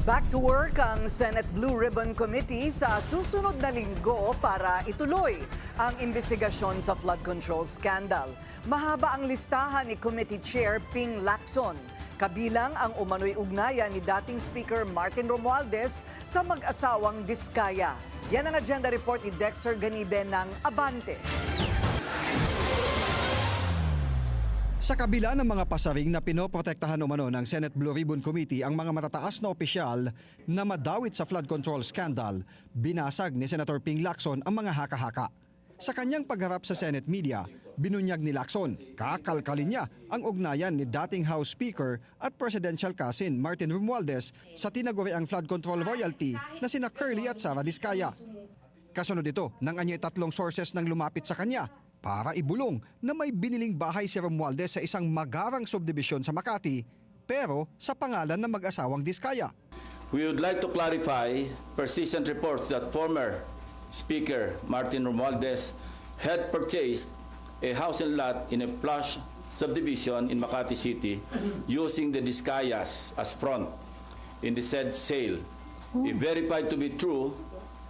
Back to work ang Senate Blue Ribbon Committee sa susunod na linggo para ituloy ang investigasyon sa flood control scandal. Mahaba ang listahan ni Committee Chair Ping Lacson. Kabilang ang umano'y ugnayan ni dating Speaker Martin Romualdez sa mag-asawang Diskaya. Yan ang agenda report ni Dexter Ganibe ng Abante. Sa kabila ng mga pasaring na pinoprotektahan umano ng Senate Blue Ribbon Committee ang mga matataas na opisyal na madawit sa flood control scandal, binasag ni Senator Ping Lacson ang mga haka-haka. Sa kanyang pagharap sa Senate media, binunyag ni Lacson, kakalkalin niya ang ugnayan ni dating House Speaker at Presidential Cousin Martin Romualdez sa tinaguriang flood control royalty na sina Curly at Sara Diskaya. Kasunod ito ng anyay tatlong sources nang lumapit sa kanya para ibulong na may biniling bahay si Romualdez sa isang magarang subdivision sa Makati pero sa pangalan ng mag-asawang Diskaya. We would like to clarify persistent reports that former Speaker Martin Romualdez had purchased a house and lot in a plush subdivision in Makati City using the Diskayas as front in the said sale. If verified to be true,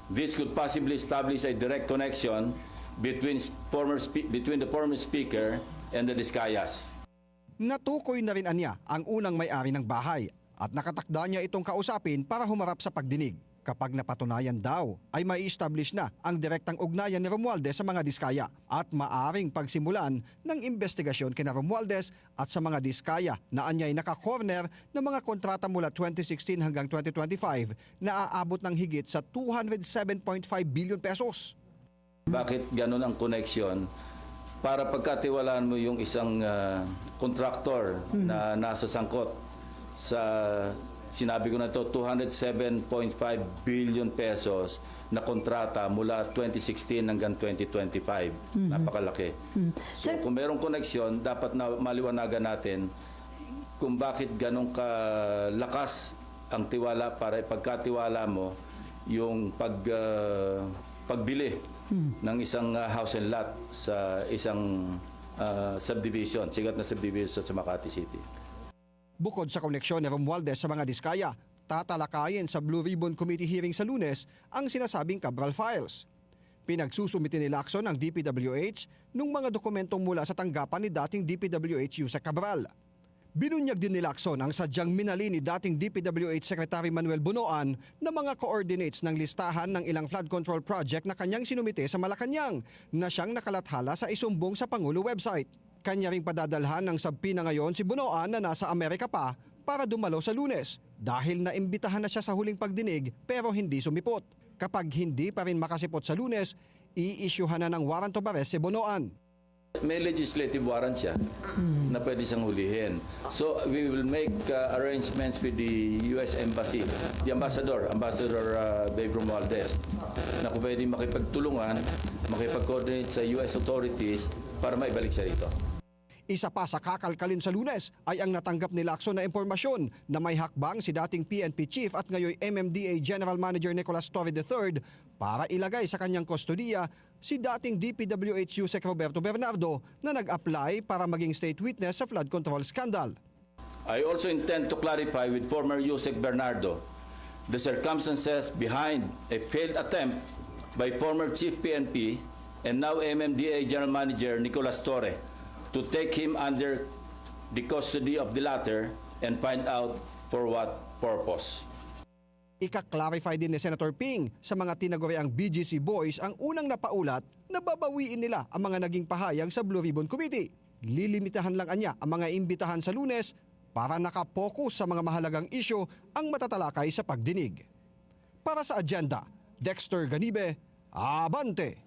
this could possibly establish a direct connection between the former speaker and the Diskayas. Natukoy na rin anya ang unang may-ari ng bahay at nakatakda niya itong kausapin para humarap sa pagdinig. Kapag napatunayan daw ay mai-establish na ang direktang ugnayan ni Romualdez sa mga Diskaya at maaring pagsimulan ng investigasyon kina Romualdez at sa mga Diskaya na anyay naka-corner ng mga kontrata mula 2016 hanggang 2025 na aabot ng higit sa 207.5 billion pesos. Bakit ganun ang connection? Para pagkatiwalaan mo yung isang contractor na nasa sangkot sa, sinabi ko na to, 207.5 billion pesos na kontrata mula 2016 hanggang 2025. Napakalaki. So kung mayroong connection, dapat na maliwanagan natin kung bakit ganun kalakas ang tiwala para ipagkatiwala mo yung pagbili ng isang house and lot sa isang subdivision, sigat na subdivision sa Makati City. Bukod sa koneksyon ni Romualdez sa mga Diskaya, tatalakayin sa Blue Ribbon Committee hearing sa Lunes ang sinasabing Cabral Files. Pinagsusumiti ni Lacson ang DPWH nung mga dokumentong mula sa tanggapan ni dating DPWH Yusek Cabral. Binunyag din ni Lacson ang sadyang minali ni dating DPWH Secretary Manuel Bunoan na mga coordinates ng listahan ng ilang flood control project na kanyang sinumite sa Malacanang na siyang nakalathala sa isumbong sa Pangulo website. Kanya ring padadalhan ng subpoena ngayon si Bunoan na nasa Amerika pa para dumalo sa Lunes dahil naimbitahan na siya sa huling pagdinig pero hindi sumipot. Kapag hindi pa rin makasipot sa Lunes, i-issuehan na ng warrant of arrest si Bunoan. May legislative warrant siya na pwede siyang hulihin. So we will make arrangements with the U.S. Embassy, the Ambassador Babe Romualdez, na kung pwede makipagtulungan, makipag-coordinate sa U.S. authorities para maibalik siya rito. Isa pa sa kakalkalin sa Lunes ay ang natanggap ni Lacson na impormasyon na may hakbang si dating PNP Chief at ngayon MMDA General Manager Nicolas Torre III para ilagay sa kanyang kustodiya si dating DPWH Yusek Roberto Bernardo na nag-apply para maging state witness sa flood control scandal. I also intend to clarify with former Yusek Bernardo the circumstances behind a failed attempt by former Chief PNP and now MMDA General Manager Nicolas Torre to take him under the custody of the latter and find out for what purpose. Ika-clarify din ni Senator Ping sa mga tinaguriang BGC boys ang unang napaulat na babawiin nila ang mga naging pahayag sa Blue Ribbon Committee. Lilimitahan lang anya ang mga imbitahan sa Lunes para nakapokus sa mga mahalagang isyu ang matatalakay sa pagdinig. Para sa agenda, Dexter Ganibe, Abante!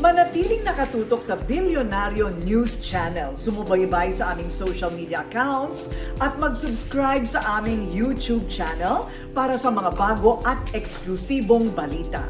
Manatiling nakatutok sa Bilyonaryo News Channel. Sumubaybay sa aming social media accounts at mag-subscribe sa aming YouTube channel para sa mga bago at eksklusibong balita.